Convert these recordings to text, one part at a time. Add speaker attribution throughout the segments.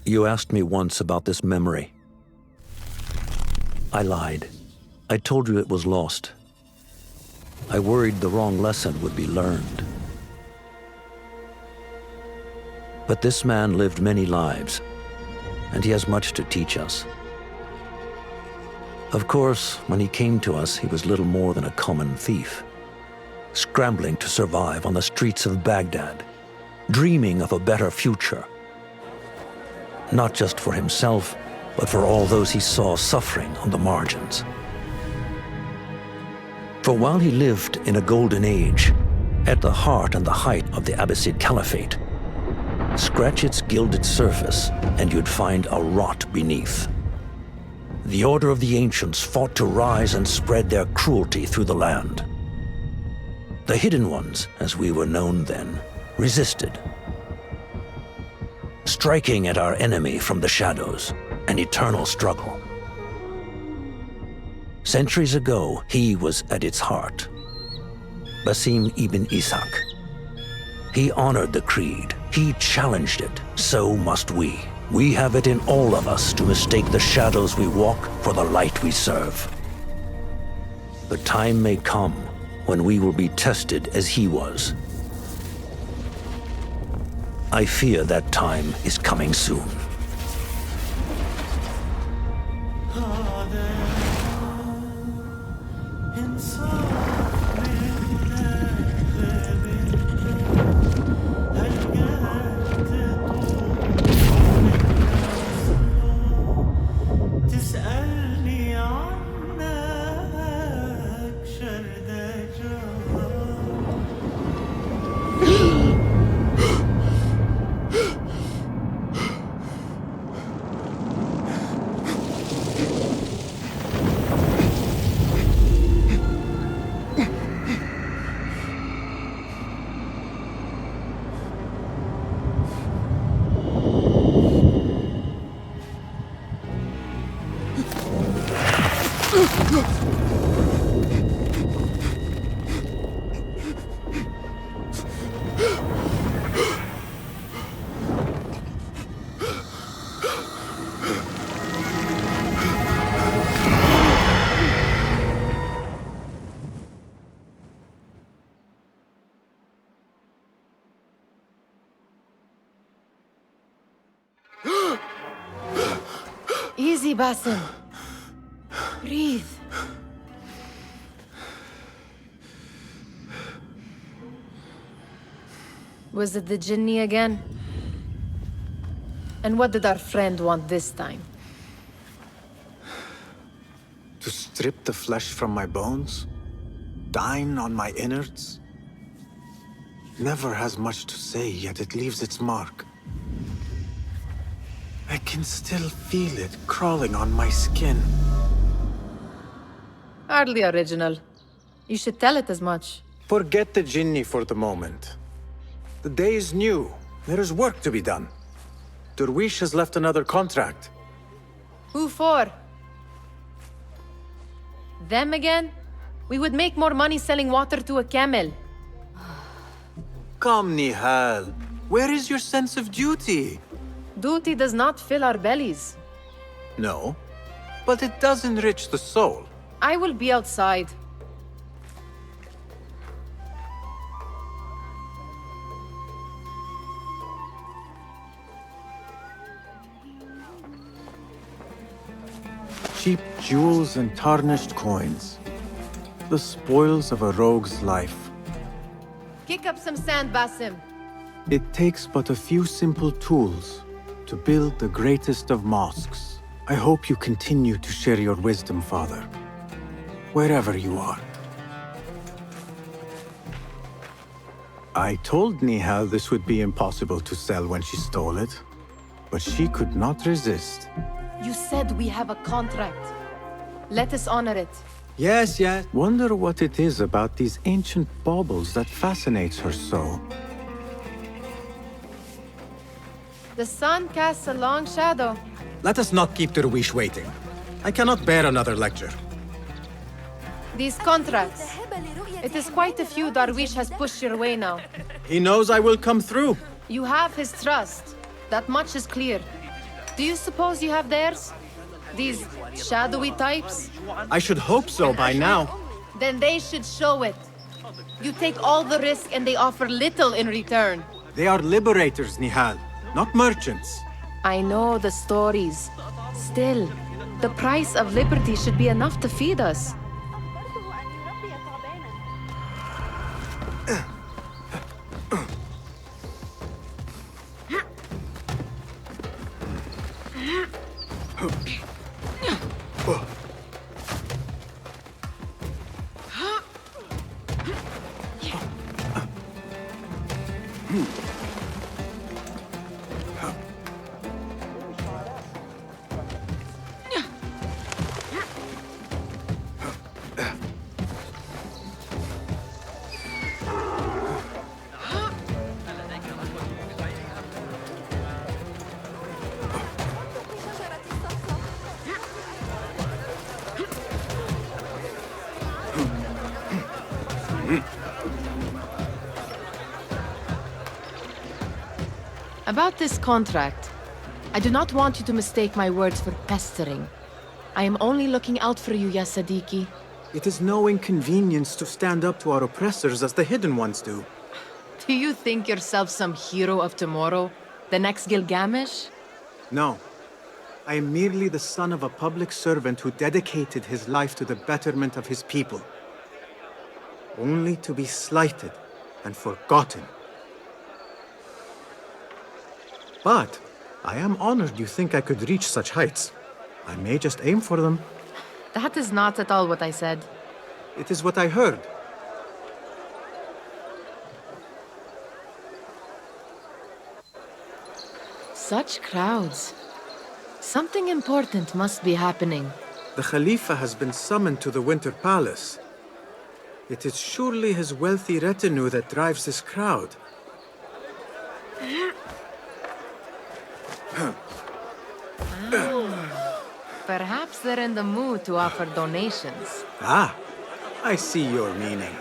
Speaker 1: You asked me once about this memory. I lied. I told you it was lost. I worried the wrong lesson would be learned. But this man lived many lives, and he has much to teach us. Of course, when he came to us, he was little more than a common thief, scrambling to survive on the streets of Baghdad, dreaming of a better future. Not just for himself, but for all those he saw suffering on the margins. For while he lived in a golden age, at the heart and the height of the Abbasid Caliphate, scratch its gilded surface and you'd find a rot beneath. The Order of the Ancients fought to rise and spread their cruelty through the land. The Hidden Ones, as we were known then, resisted, striking at our enemy from the shadows, an eternal struggle. Centuries ago, he was at its heart. Basim ibn Ishaq. He honored the creed. He challenged it. So must we. We have it in all of us to mistake the shadows we walk for the light we serve. The time may come when we will be tested as he was. I fear that time is coming soon.
Speaker 2: Easy, Basim. Breathe. Was it the Jinni again? And what did our friend want this time?
Speaker 3: To strip the flesh from my bones? Dine on my innards? Never has much to say, yet it leaves its mark. I can still feel it crawling on my skin.
Speaker 2: Hardly original. You should tell it as much.
Speaker 3: Forget the Jinni for the moment. The day is new. There is work to be done. Derwish has left another contract.
Speaker 2: Who for? Them again? We would make more money selling water to a camel.
Speaker 3: Come, Nihal. Where is your sense of duty?
Speaker 2: Duty does not fill our bellies.
Speaker 3: No, but it does enrich the soul.
Speaker 2: I will be outside.
Speaker 3: Cheap jewels and tarnished coins. The spoils of a rogue's life.
Speaker 2: Kick up some sand, Basim.
Speaker 3: It takes but a few simple tools to build the greatest of mosques. I hope you continue to share your wisdom, Father, wherever you are. I told Nihal this would be impossible to sell when she stole it, but she could not resist.
Speaker 2: You said we have a contract. Let us honor it.
Speaker 3: Yes, yes. Wonder what it is about these ancient baubles that fascinates her so.
Speaker 2: The sun casts a long shadow.
Speaker 4: Let us not keep Derwish waiting. I cannot bear another lecture.
Speaker 2: These contracts. It is quite a few Darwish has pushed your way now.
Speaker 4: He knows I will come through.
Speaker 2: You have his trust. That much is clear. Do you suppose you have theirs? These shadowy types?
Speaker 4: I should hope so by now.
Speaker 2: Then they should show it. You take all the risk and they offer little in return.
Speaker 3: They are liberators, Nihal, not merchants.
Speaker 2: I know the stories. Still, the price of liberty should be enough to feed us. About this contract, I do not want you to mistake my words for pestering. I am only looking out for you, ya Sadiki.
Speaker 3: It is no inconvenience to stand up to our oppressors as the Hidden Ones do.
Speaker 2: Do you think yourself some hero of tomorrow? The next Gilgamesh?
Speaker 3: No. I am merely the son of a public servant who dedicated his life to the betterment of his people. Only to be slighted and forgotten. But I am honored you think I could reach such heights. I may just aim for them.
Speaker 2: That is not at all what I said.
Speaker 3: It is what I heard.
Speaker 2: Such crowds. Something important must be happening.
Speaker 3: The Khalifa has been summoned to the Winter Palace. It is surely his wealthy retinue that drives this crowd.
Speaker 2: Perhaps they're in the mood to offer donations.
Speaker 3: Ah, I see your meaning.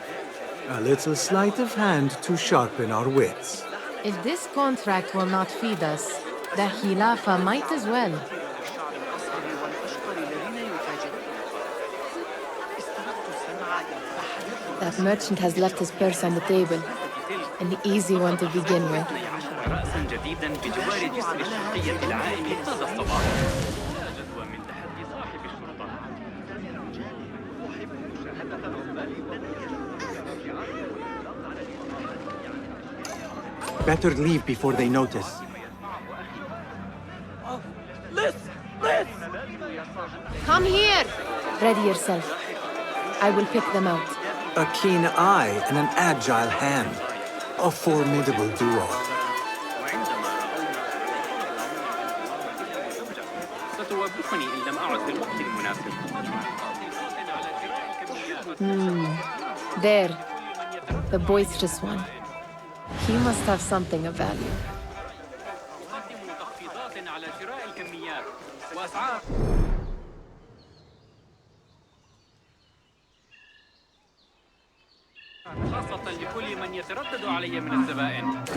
Speaker 3: A little sleight of hand to sharpen our wits.
Speaker 2: If this contract will not feed us, the Khilafah might as well. That merchant has left his purse on the table. An easy one to begin with.
Speaker 3: Better leave before they notice.
Speaker 2: Come here! Ready yourself. I will pick them out.
Speaker 3: A keen eye and an agile hand. A formidable duo.
Speaker 2: There. The boisterous one. He must have something of value.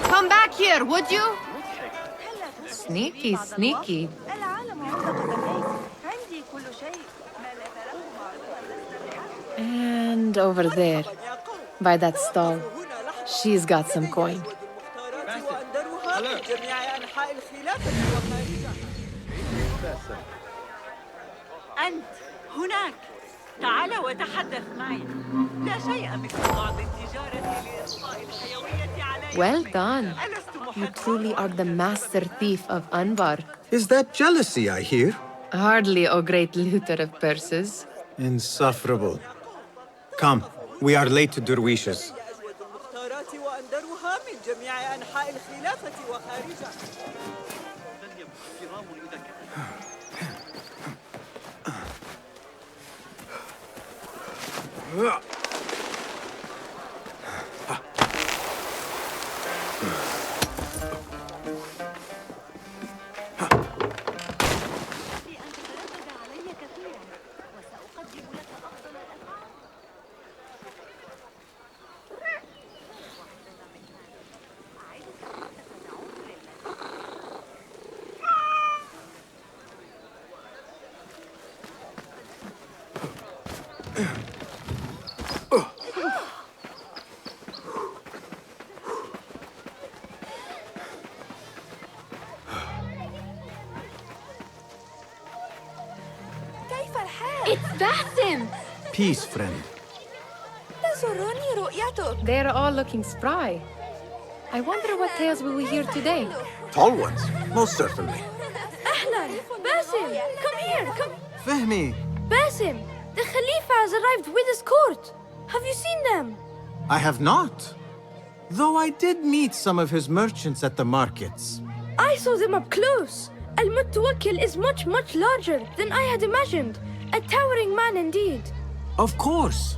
Speaker 2: Come back here, would you? Sneaky, sneaky. And over there, by that stall, she's got some coin.
Speaker 5: أنت هناك تعال وتحدث معي لا شيء مثل بعض التجارة لإطفاء الحيوية على
Speaker 2: Well done. You truly are the master thief of Anbar.
Speaker 3: Is that jealousy I hear?
Speaker 2: Hardly, O great looter of purses.
Speaker 3: Insufferable. Come, we are late to Derwishes.
Speaker 6: It's Basim!
Speaker 3: Peace, friend.
Speaker 6: تسرني رؤيتك.
Speaker 2: They're all looking spry. I wonder what tales we will hear today.
Speaker 3: Tall ones, most certainly.
Speaker 6: أهلاً! Basim! Come here! Come!
Speaker 3: Fehmi,
Speaker 6: Basim! The Khalifa has arrived with his court! Have you seen them?
Speaker 3: I have not. Though I did meet some of his merchants at the markets.
Speaker 6: I saw them up close. Al-Mutawakkil is much, much larger than I had imagined. A towering man indeed.
Speaker 3: Of course.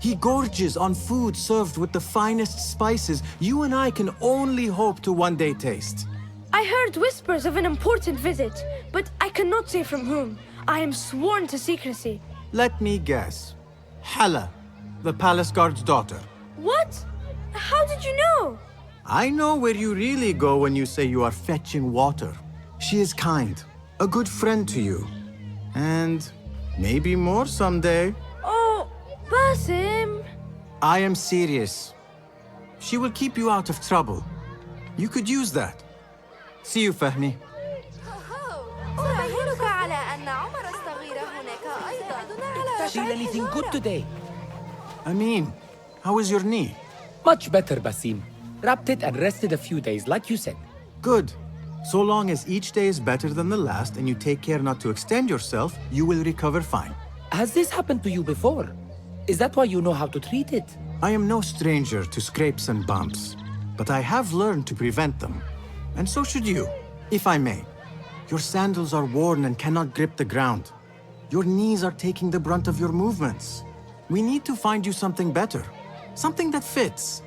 Speaker 3: He gorges on food served with the finest spices you and I can only hope to one day taste.
Speaker 6: I heard whispers of an important visit, but I cannot say from whom. I am sworn to secrecy.
Speaker 3: Let me guess. Hala, the palace guard's daughter.
Speaker 6: What? How did you know?
Speaker 3: I know where you really go when you say you are fetching water. She is kind, a good friend to you. And maybe more someday.
Speaker 6: Oh, Basim.
Speaker 3: I am serious. She will keep you out of trouble. You could use that. See you, Fahmi.
Speaker 6: أراهنك على أن عمر الصغير هناك أيضاً.
Speaker 7: Feel anything good today?
Speaker 3: Amin, how is your knee?
Speaker 7: Much better, Basim. Wrapped it and rested a few days, like you said.
Speaker 3: Good. So long as each day is better than the last and you take care not to extend yourself, you will recover fine.
Speaker 7: Has this happened to you before? Is that why you know how to treat it?
Speaker 3: I am no stranger to scrapes and bumps, but I have learned to prevent them. And so should you, if I may. Your sandals are worn and cannot grip the ground. Your knees are taking the brunt of your movements. We need to find you something better, something that fits.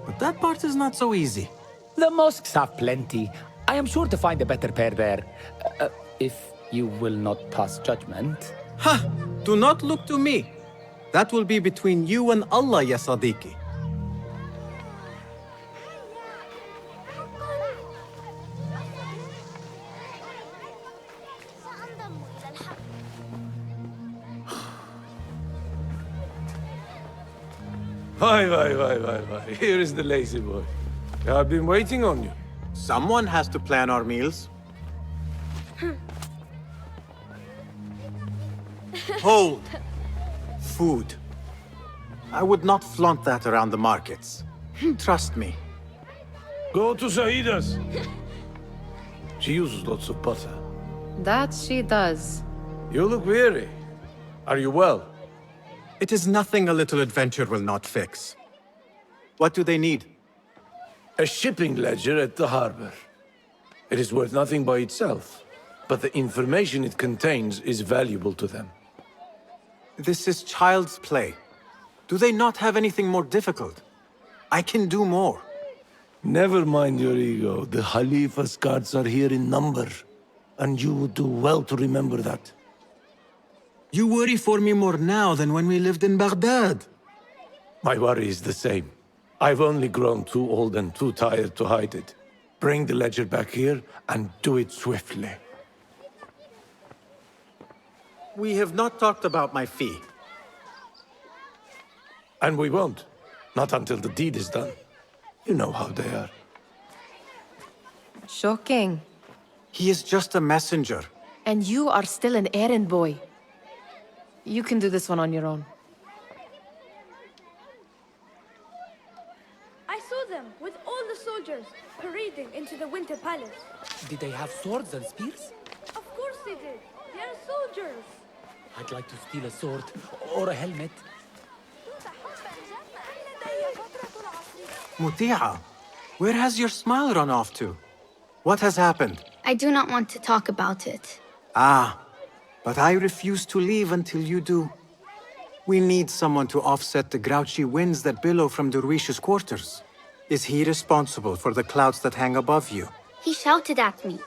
Speaker 3: But that part is not so easy.
Speaker 7: The mosques have plenty. I am sure to find a better pair there. If you will not pass judgment.
Speaker 3: Ha! Do not look to me. That will be between you and Allah, ya Sadiqi.
Speaker 8: Why. Here is the lazy boy. I've been waiting on you.
Speaker 3: Someone has to plan our meals. Hold. Food. I would not flaunt that around the markets. Trust me.
Speaker 8: Go to Saida's. She uses lots of butter.
Speaker 2: That she does.
Speaker 8: You look weary. Are you well?
Speaker 3: It is nothing a little adventure will not fix. What do they need?
Speaker 8: A shipping ledger at the harbor. It is worth nothing by itself, but the information it contains is valuable to them.
Speaker 3: This is child's play. Do they not have anything more difficult? I can do more.
Speaker 8: Never mind your ego. The Khalifa's guards are here in number, and you would do well to remember that.
Speaker 3: You worry for me more now than when we lived in Baghdad.
Speaker 8: My worry is the same. I've only grown too old and too tired to hide it. Bring the ledger back here, and do it swiftly.
Speaker 3: We have not talked about my fee.
Speaker 8: And we won't. Not until the deed is done. You know how they are.
Speaker 2: Shocking.
Speaker 3: He is just a messenger.
Speaker 2: And you are still an errand boy. You can do this one on your own.
Speaker 6: I saw them with all the soldiers parading into the Winter Palace.
Speaker 7: Did they have swords and spears?
Speaker 6: Of course they did. They are soldiers.
Speaker 7: I'd like to steal a sword or a helmet.
Speaker 3: Muti'a, where has your smile run off to? What has happened?
Speaker 9: I do not want to talk about it.
Speaker 3: Ah, but I refuse to leave until you do. We need someone to offset the grouchy winds that billow from Derwish's quarters. Is he responsible for the clouds that hang above you?
Speaker 9: He shouted at me,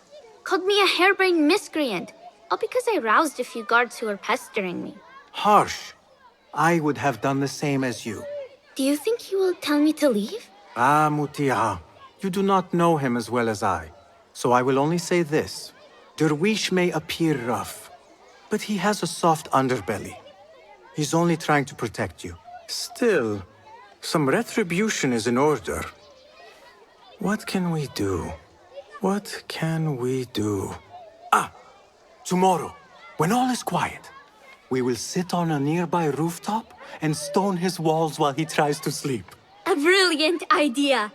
Speaker 9: called me a harebrained miscreant, all because I roused a few guards who were pestering me.
Speaker 3: Harsh. I would have done the same as you.
Speaker 9: Do you think he will tell me to leave?
Speaker 3: Ah, Muti'a, you do not know him as well as I. So I will only say this. Derwish may appear rough, but he has a soft underbelly. He's only trying to protect you. Still, some retribution is in order. What can we do? What can we do? Ah, tomorrow, when all is quiet, We will sit on a nearby rooftop and stone his walls while he tries to sleep.
Speaker 9: A brilliant idea.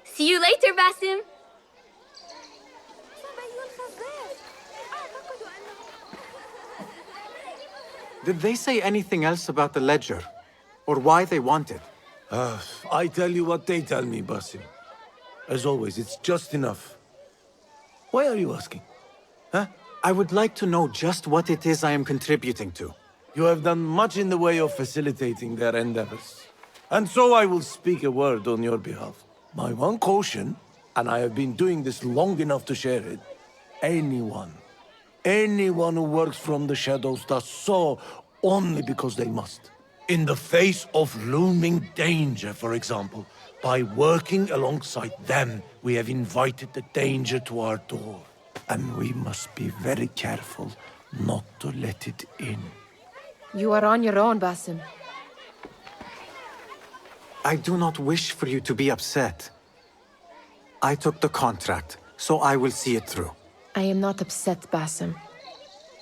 Speaker 9: See you later, Basim.
Speaker 3: Did they say anything else about the ledger? Or why they want it?
Speaker 8: I tell you what they tell me, Basim. As always, it's just enough. Why are you asking? Huh?
Speaker 3: I would like to know just what it is I am contributing to.
Speaker 8: You have done much in the way of facilitating their endeavors. And so I will speak a word on your behalf. My one caution, and I have been doing this long enough to share it, anyone who works from the shadows does so only because they must. In the face of looming danger, for example, by working alongside them, we have invited the danger to our door. And we must be very careful not to let it in.
Speaker 2: You are on your own, Basim.
Speaker 3: I do not wish for you to be upset. I took the contract, so I will see it through.
Speaker 2: I am not upset, Basim.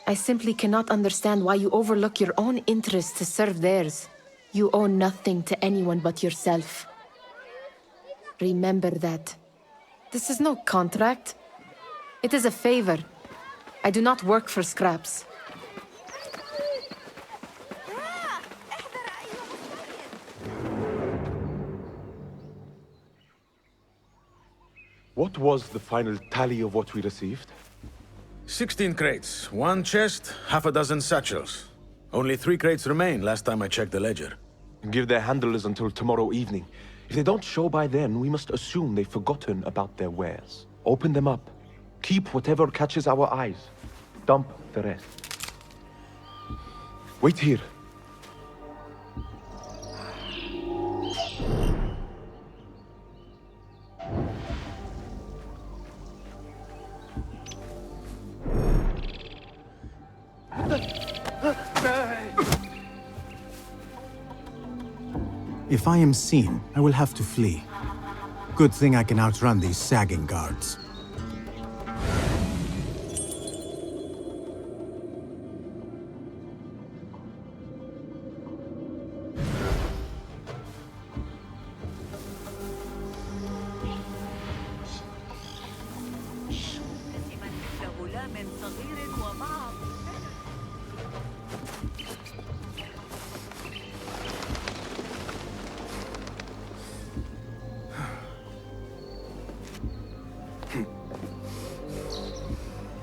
Speaker 2: I simply cannot understand why you overlook your own interests to serve theirs. You owe nothing to anyone but yourself. Remember that. This is no contract. It is a favor. I do not work for scraps.
Speaker 10: What was the final tally of what we received?
Speaker 4: 16 crates, 1 chest, half a dozen satchels. Only 3 crates remain last time I checked the ledger.
Speaker 10: Give their handlers until tomorrow evening. If they don't show by then, we must assume they've forgotten about their wares. Open them up. Keep whatever catches our eyes. Dump the rest. Wait here.
Speaker 3: If I am seen, I will have to flee. Good thing I can outrun these sagging guards.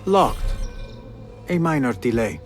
Speaker 3: Locked. A minor delay.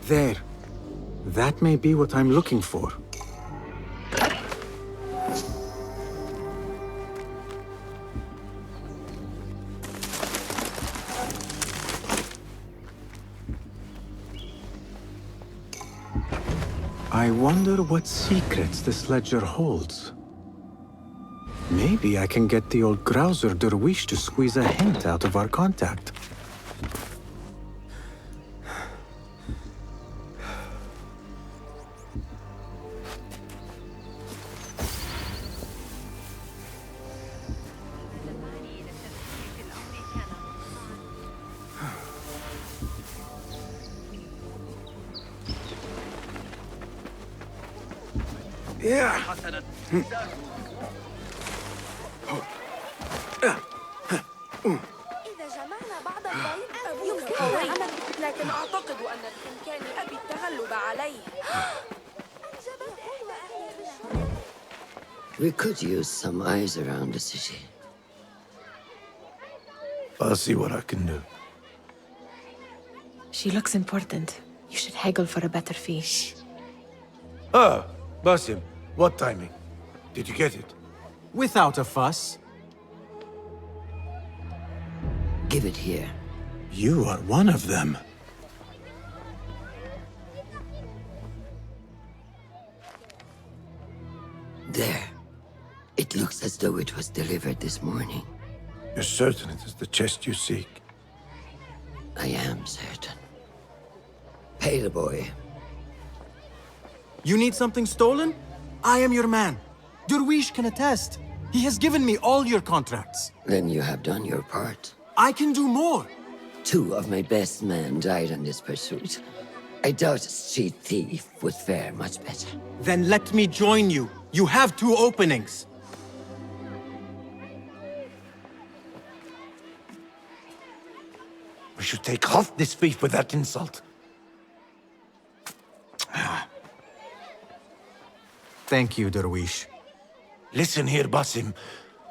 Speaker 3: There. That may be what I'm looking for. I wonder what secrets this ledger holds. Maybe I can get the old grouser Derwish to squeeze a hint out of our contact. Yeah.
Speaker 6: إذا جمعنا بعض الضيف يمكننا عمل، لكن أعتقد أن بإمكان أبي التغلب عليه.
Speaker 11: We could use some eyes around the city.
Speaker 8: I'll see what I can do.
Speaker 2: She looks important. You should haggle for a better fee.
Speaker 8: Ah, Basim, what timing? Did you get it?
Speaker 3: Without a fuss.
Speaker 11: Give it here.
Speaker 3: You are one of them.
Speaker 11: There. It looks as though it was delivered this morning.
Speaker 8: You're certain it is the chest you seek?
Speaker 11: I am certain. Pay the boy.
Speaker 3: You need something stolen? I am your man. Derwish can attest. He has given me all your contracts.
Speaker 11: Then you have done your part.
Speaker 3: I can do more.
Speaker 11: 2 of my best men died in this pursuit. I doubt a street thief would fare much better.
Speaker 3: Then let me join you. You have 2 openings.
Speaker 8: We should take off this thief with that insult.
Speaker 3: Thank you, Derwish.
Speaker 8: Listen here, Basim.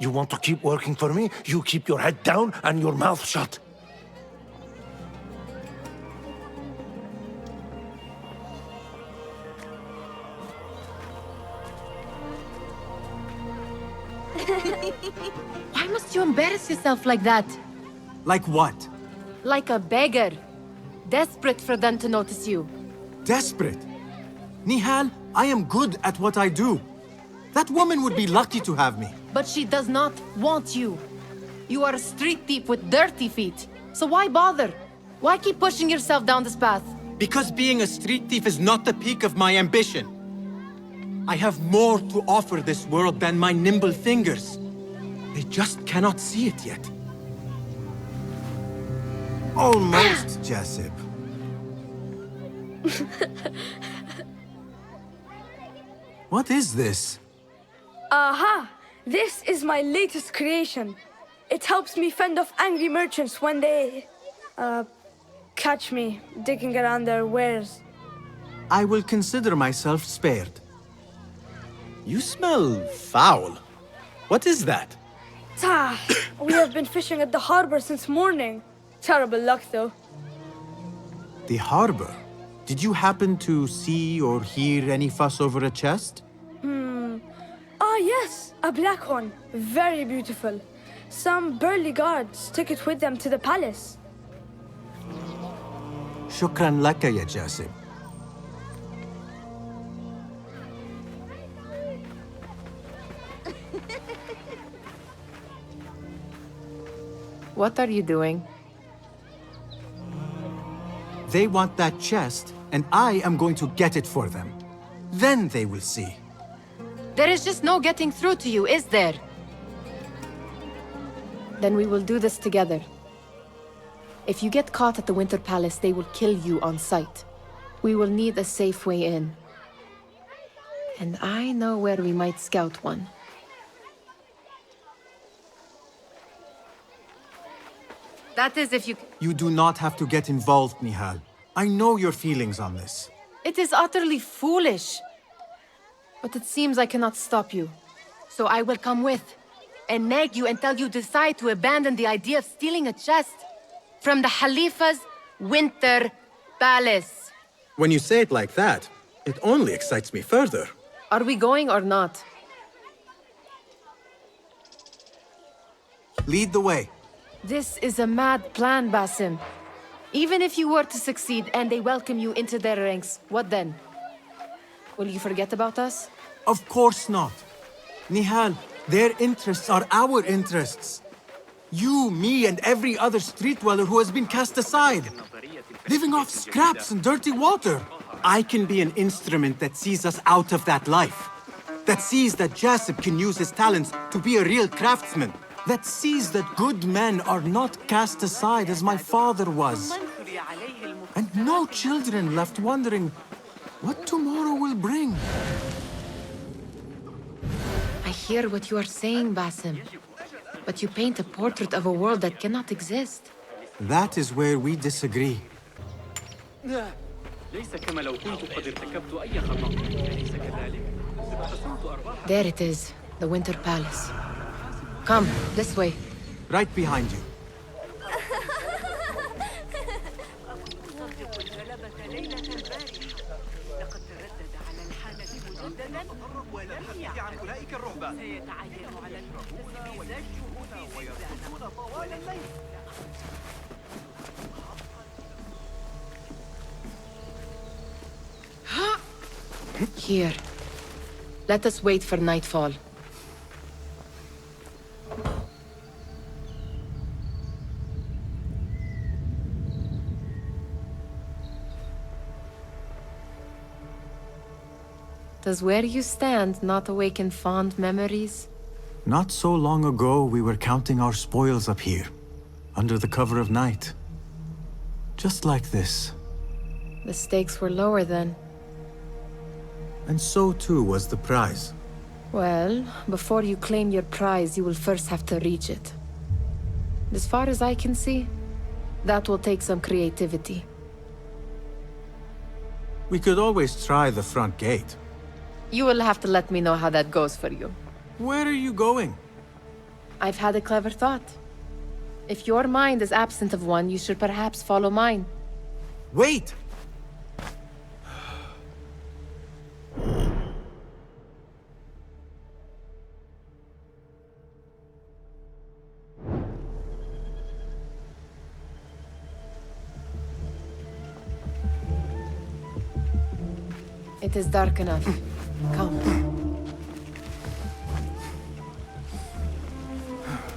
Speaker 8: You want to keep working for me? You keep your head down and your mouth shut.
Speaker 2: Why must you embarrass yourself like that?
Speaker 3: Like what?
Speaker 2: Like a beggar. Desperate for them to notice you.
Speaker 3: Desperate? Nihal, I am good at what I do. That woman would be lucky to have me.
Speaker 2: But she does not want you. You are a street thief with dirty feet. So why bother? Why keep pushing yourself down this path?
Speaker 3: Because being a street thief is not the peak of my ambition. I have more to offer this world than my nimble fingers. They just cannot see it yet. Almost, Jasip. What is this?
Speaker 6: Aha! This is my latest creation. It helps me fend off angry merchants when they... catch me digging around their wares.
Speaker 3: I will consider myself spared. You smell foul. What is that?
Speaker 6: We have been fishing at the harbor since morning. Terrible luck, though.
Speaker 3: The harbor? Did you happen to see or hear any fuss over a chest?
Speaker 6: Ah, yes, a black one. Very beautiful. Some burly guards took it with them to the palace.
Speaker 3: Shukran laka, ya Jasip.
Speaker 2: What are you doing?
Speaker 3: They want that chest, and I am going to get it for them. Then they will see.
Speaker 2: There is just no getting through to you, is there? Then we will do this together. If you get caught at the Winter Palace, they will kill you on sight. We will need a safe way in. And I know where we might scout one. That is if you...
Speaker 3: You do not have to get involved, Nihal. I know your feelings on this.
Speaker 2: It is utterly foolish. But it seems I cannot stop you. So I will come with, and nag you until you decide to abandon the idea of stealing a chest from the Khalifa's Winter Palace.
Speaker 3: When you say it like that, it only excites me further.
Speaker 2: Are we going or not?
Speaker 3: Lead the way.
Speaker 2: This is a mad plan, Basim. Even if you were to succeed and they welcome you into their ranks, what then? Will you forget about us?
Speaker 3: Of course not. Nihal, their interests are our interests. You, me, and every other street dweller who has been cast aside. Living off scraps and dirty water. I can be an instrument that sees us out of that life. That sees that Jasip can use his talents to be a real craftsman. That sees that good men are not cast aside as my father was. And no children left wondering what tomorrow will bring.
Speaker 2: I hear what you are saying, Basim. But you paint a portrait of a world that cannot exist.
Speaker 3: That is where we disagree.
Speaker 2: There it is, the Winter Palace. Come, this way.
Speaker 3: Right behind you.
Speaker 2: Here. Let us wait for nightfall. Does where you stand not awaken fond memories?
Speaker 3: Not so long ago, we were counting our spoils up here, under the cover of night. Just like this.
Speaker 2: The stakes were lower then.
Speaker 3: And so too was the prize.
Speaker 2: Well, before you claim your prize, you will first have to reach it. As far as I can see, that will take some creativity.
Speaker 3: We could always try the front gate.
Speaker 2: You will have to let me know how that goes for you.
Speaker 3: Where are you going?
Speaker 2: I've had a clever thought. If your mind is absent of one, you should perhaps follow mine.
Speaker 3: Wait!
Speaker 2: It is dark enough. Come.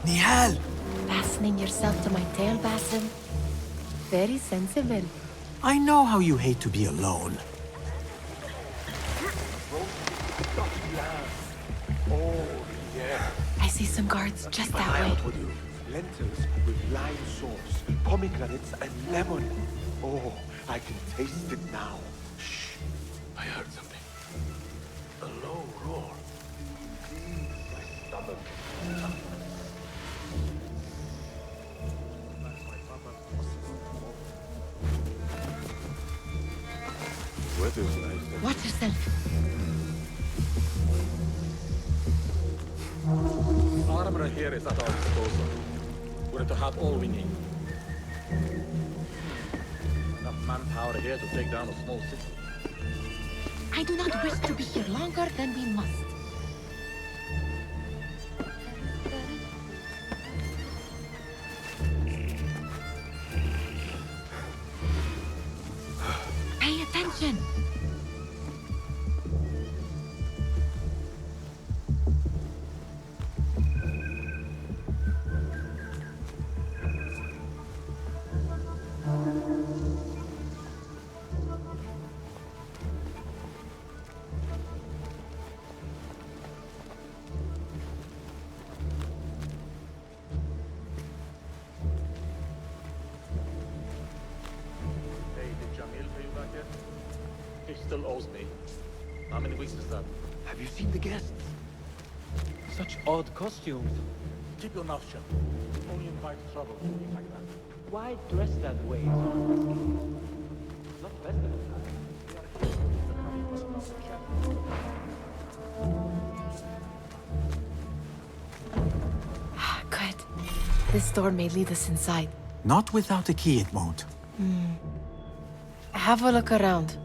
Speaker 3: Nihal!
Speaker 2: Fastening yourself to my tail, Basim. Very sensible.
Speaker 3: I know how you hate to be alone.
Speaker 8: Oh, yeah.
Speaker 2: I see some guards just that way.
Speaker 8: Lentils with lime sauce, pomegranates, and lemon. Oh, I can taste it now. Shh. I heard something. A low roar. My stomach. Weather's nice.
Speaker 2: Watch yourself.
Speaker 12: Armor here is at our disposal. We're to have all we need. Enough manpower here to take down a small city.
Speaker 2: I do not wish to be here longer than we must. Pay attention.
Speaker 12: still owes me. How many weeks is that?
Speaker 8: Have you seen the guests? Such odd costumes.
Speaker 12: Keep your mouth shut. Only invite trouble like that.
Speaker 8: Why dress that way? It's not festival time.
Speaker 2: Good. This door may lead us inside.
Speaker 3: Not without a key, it won't.
Speaker 2: Have a look around.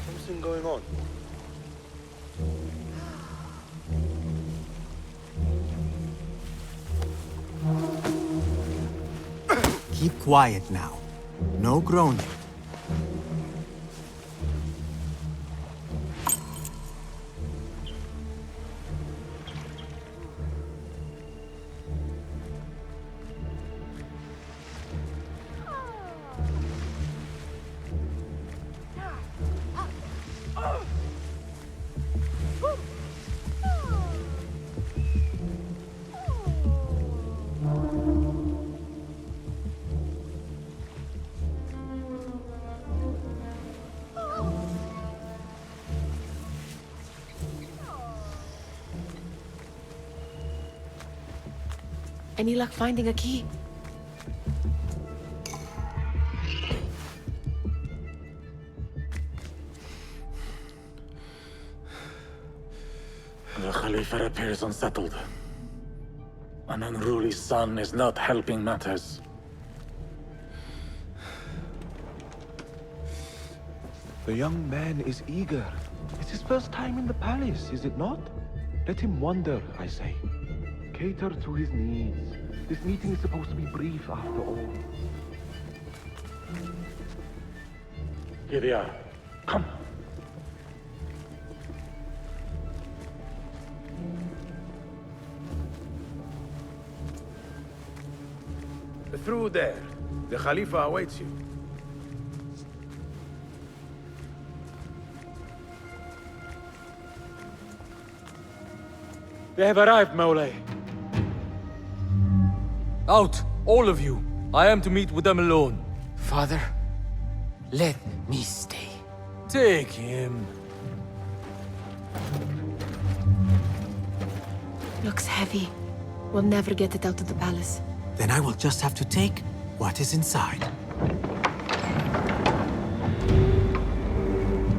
Speaker 10: Something going on.
Speaker 3: Keep quiet now. No groaning.
Speaker 2: Any luck finding a key?
Speaker 12: The Khalifa appears unsettled. An unruly son is not helping matters.
Speaker 10: The young man is eager. It's his first time in the palace, is it not? Let him wander, I say. Cater to his needs. This meeting is supposed to be brief after all.
Speaker 12: Here they are. Come.
Speaker 4: Through there. The Khalifa awaits you.
Speaker 13: They have arrived, Mawlay. Out, all of you. I am to meet with them alone.
Speaker 11: Father, let me stay.
Speaker 13: Take him.
Speaker 2: Looks heavy. We'll never get it out of the palace.
Speaker 3: Then I will just have to take what is inside.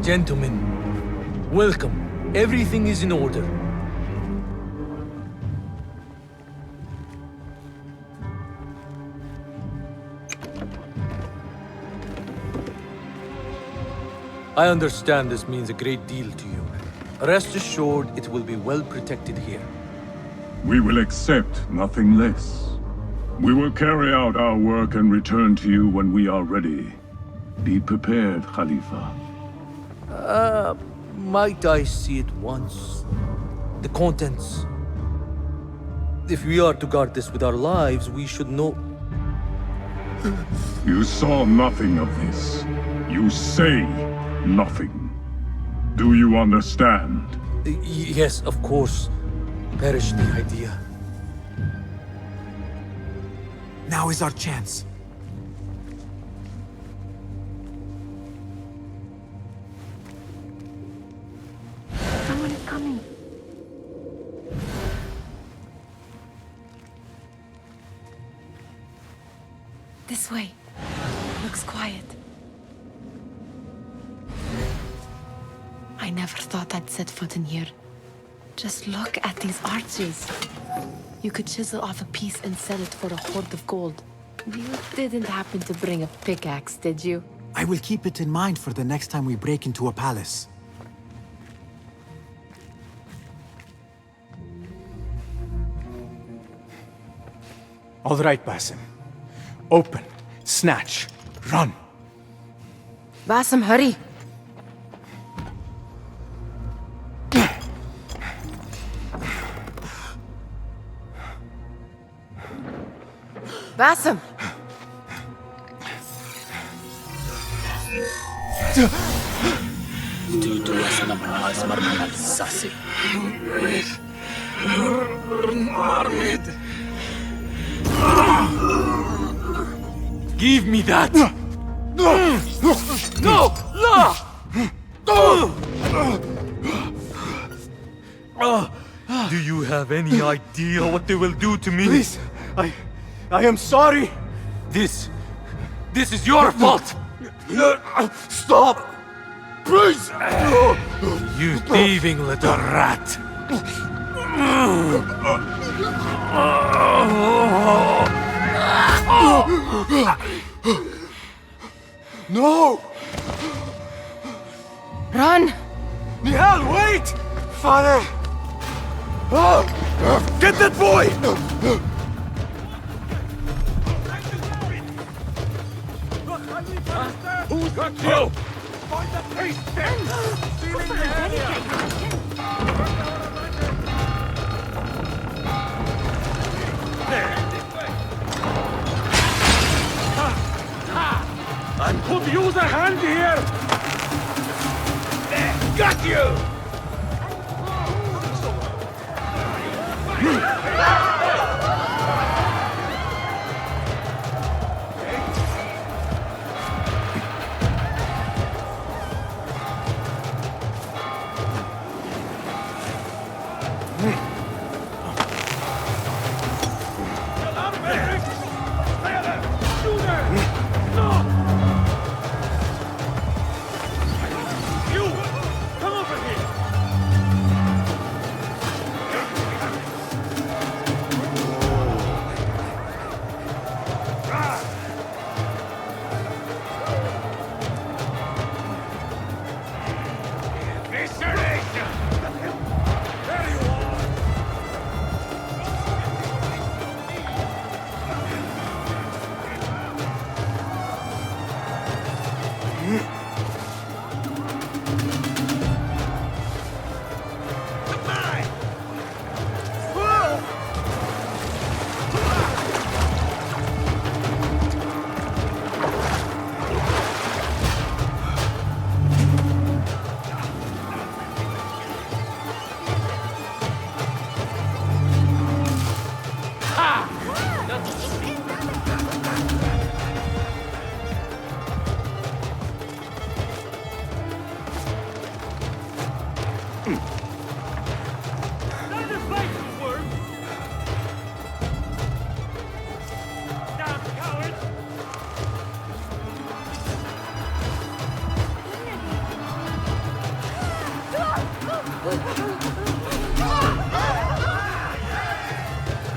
Speaker 13: Gentlemen, welcome. Everything is in order. I understand this means a great deal to you. Rest assured, it will be well protected here.
Speaker 14: We will accept nothing less. We will carry out our work and return to you when we are ready. Be prepared, Khalifa.
Speaker 13: Might I see it once? The contents. If we are to guard this with our lives, we should know...
Speaker 14: You saw nothing of this. You say nothing. Do you understand?
Speaker 13: Yes, of course. Perish the idea.
Speaker 3: Now is our chance.
Speaker 2: Someone is coming. This way. Looks quiet. I never thought I'd set foot in here. Just look at these arches. You could chisel off a piece and sell it for a hoard of gold. You didn't happen to bring a pickaxe, did you?
Speaker 3: I will keep it in mind for the next time we break into a palace. All right, Basim. Open, snatch, run.
Speaker 2: Basim, hurry! Basim!
Speaker 13: Give me that! No! No! Do you have any idea what they will do to me?
Speaker 3: Please, I am sorry.
Speaker 13: This is your fault!
Speaker 3: Stop! Please!
Speaker 13: You thieving little rat!
Speaker 3: No!
Speaker 2: Run!
Speaker 3: Nihal, wait! Father! Get that boy!
Speaker 12: Who's got you? Find the priest then! Sealing the area! I could use a hand here! Got you!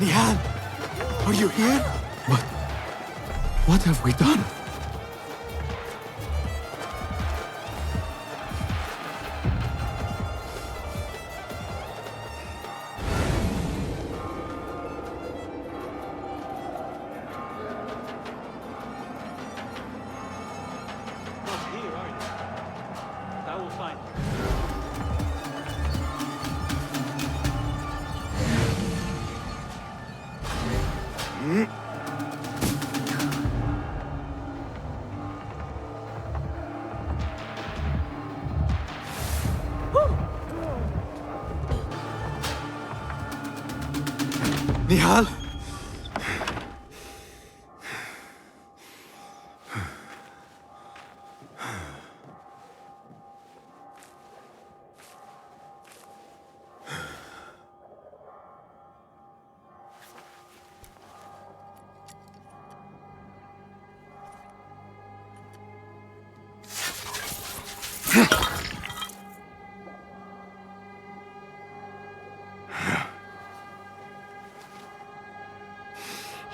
Speaker 3: Nihal, are you here? What have we done? Nihal?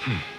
Speaker 10: Hmm.